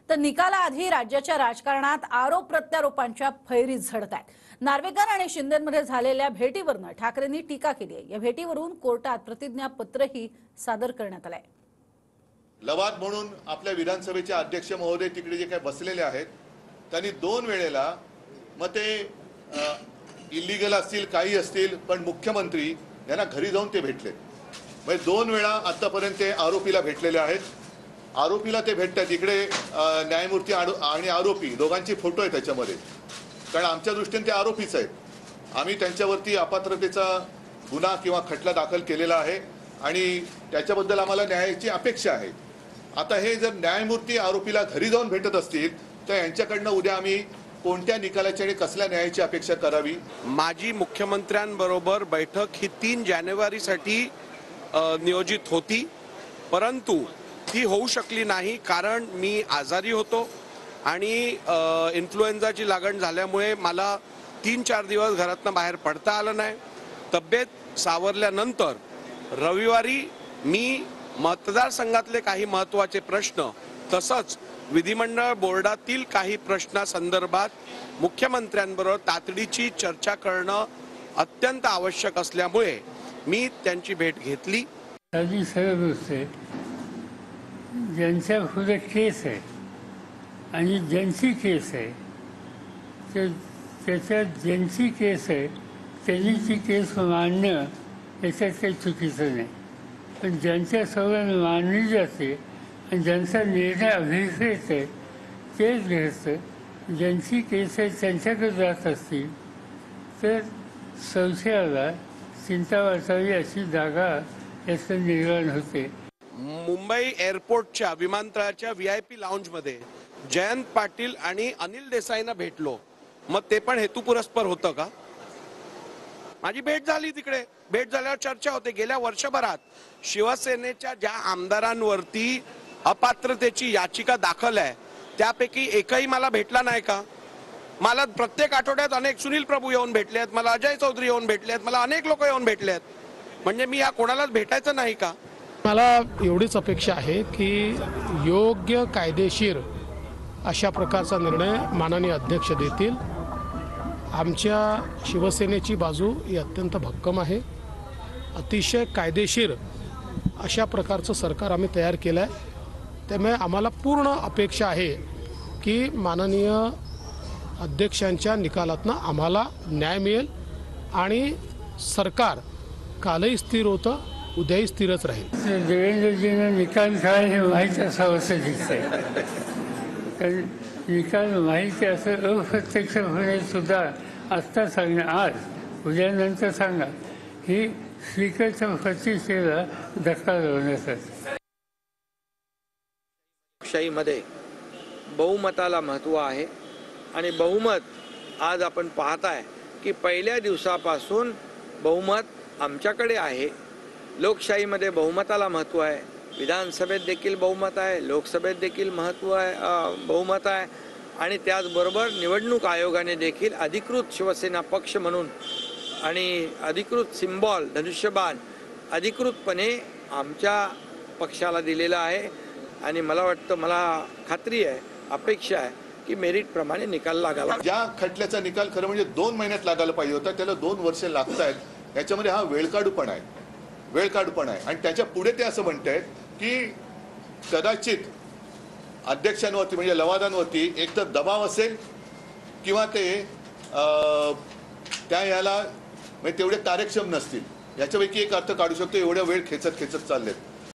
तर निकालाआधी राज्याच्या राजकारणात आरोप प्रत्यारोपांच्या फैरी झडत आहेत। नार्वेकर आणि शिंदेंमध्ये झालेल्या भेटीवरून ठाकरेंनी टीका केली आहे। या भेटीवरून कोर्टात प्रतिज्ञापत्रही सादर करण्यात आलंय। लवाद म्हणून आपल्या विधानसभेचे अध्यक्ष महोदय तिकडे जे काही बसलेले आहेत त्यांनी दोन वेळेला मग ते इल्लीगल असतील काही असतील पण मुख्यमंत्री यांना घरी जाऊन ते भेटले। म्हणजे दोन वेळा आतापर्यंत ते आरोपीला भेटलेले आहेत। आरोपीला ते भेटतात इकडे न्यायमूर्ती आणि आरोपी दोघांची फोटो आहे त्याच्यामध्ये, कारण आमच्या दृष्टीने ते आरोपीच आहेत। आम्ही त्यांच्यावरती अपात्रतेचा गुन्हा किंवा खटला दाखल केलेला आहे आणि त्याच्याबद्दल आम्हाला न्यायाची अपेक्षा आहे। आता हे जर न्यायमूर्ती आरोपीला घरी जाऊन भेटत असतील तर यांच्याकडनं उद्या आम्ही कोणत्या निकालाची आणि कसल्या न्यायाची अपेक्षा करावी। माजी मुख्यमंत्र्यांबरोबर बैठक ही 3 जानेवारीसाठी नियोजित होती, परंतु ती होऊ शकली नाही कारण मी आजारी होतो आणि इन्फ्लुएन्झाची लागण झाल्यामुळे मला 3-4 दिवस घरातून बाहेर पडता आलं नाही। तब्येत सावरल्यानंतर रविवारी मी मतदारसंघातले काही महत्त्वाचे प्रश्न तसंच विधिमंडळ बोर्डातील काही प्रश्नासंदर्भात मुख्यमंत्र्यांबरोबर तातडीची चर्चा करणं अत्यंत आवश्यक असल्यामुळे मी त्यांची भेट घेतली। आधी सर्व गोष्टी ज्यांच्या पुढे केस आहे आणि ज्यांची केस आहे त्याच्यात ज्यांची केस आहे त्यांनी ती केस मांडणं याच्यात काही चुकीचं नाही, पण ज्यांच्या समोर मांडली जाते आणि ज्यांचा निर्णय अभिप्रेत आहे तेच घ्यायचं। ज्यांची केस आहे त्यांच्याकडे जात असतील तर संशयाला चिंता वाटावी अशी जागा याचं निर्माण होते। मुंबई एअरपोर्टच्या विमानतळाच्या VIP लाऊंजमध्ये जयंत पाटील आणि अनिल देसाईंना भेटलो, मग ते पण हेतुपुरस्पर होतं का? माझी भेट झाली, तिकडे भेट झाल्यावर चर्चा होते। गेल्या वर्षभरात शिवसेनेच्या ज्या आमदारांवरती अपात्रतेची याचिका दाखल आहे त्यापैकी एकही मला भेटला नाही का? मला प्रत्येक आठवड्यात अनेक सुनील प्रभू येऊन भेटले आहेत, मला अजय चौधरी येऊन भेटले आहेत, मला अनेक लोक येऊन भेटले आहेत, म्हणजे मी या कोणालाच भेटायचं नाही का? मला एवढीच अपेक्षा आहे की योग्य कायदेशीर अशा प्रकारचा निर्णय माननीय अध्यक्ष देतील। आमच्या शिवसेनेची बाजू ही अत्यंत भक्कम आहे। अतिशय कायदेशीर अशा प्रकारचं सरकार आम्ही तयार केलं आहे, त्यामुळे आम्हाला पूर्ण अपेक्षा आहे की माननीय अध्यक्षांच्या निकालातनं आम्हाला न्याय मिळेल आणि सरकार कालही स्थिर होतं, उद्याही स्थिरच राहील। देवेंद्रजींना निकाल काय हे माहीत असावं असं दिसतंय, कारण निकाल माहिती असं अप्रत्यक्ष होणे सुद्धा आत्ता सांगणं, आज उद्यानंतर सांगा, ही स्पीकरच्या प्रतिष्ठेला धक्का लावण्यासाठी। लोकशाहीमध्ये बहुमताला महत्त्व आहे आणि बहुमत आज आपण पाहताय की पहिल्या दिवसापासून बहुमत आमच्याकडे आहे। लोकशाहीमध्ये बहुमताला महत्त्व आहे, विधानसभेत देखील बहुमत आहे, लोकसभेत देखील बहुमत आहे आणि त्याचबरोबर निवडणूक आयोगाने देखील अधिकृत शिवसेना पक्ष म्हणून आणि अधिकृत सिम्बॉल धनुष्यबाण अधिकृतपणे आमच्या पक्षाला दिलेला आहे आणि मला वाटतं, मला खात्री आहे, अपेक्षा आहे की मेरिट प्रमाणे निकाल लागावा। ज्या खटल्याचा निकाल खरं म्हणजे 2 महिन्यात लागायला पाहिजे होता त्याला 2 वर्ष लागतायत। याच्यामध्ये हा वेळकाढूपणा आहे आणि त्याच्या पुढे ते असं म्हणतायत की कदाचित अध्यक्षांवरती म्हणजे लवादांवरती एक तर दबाव असेल किंवा ते त्या याला म्हणजे तेवढे कार्यक्षम नसतील। याच्यापैकी एक अर्थ काढू शकतो, एवढ्या वेळ खेचत चाललेत।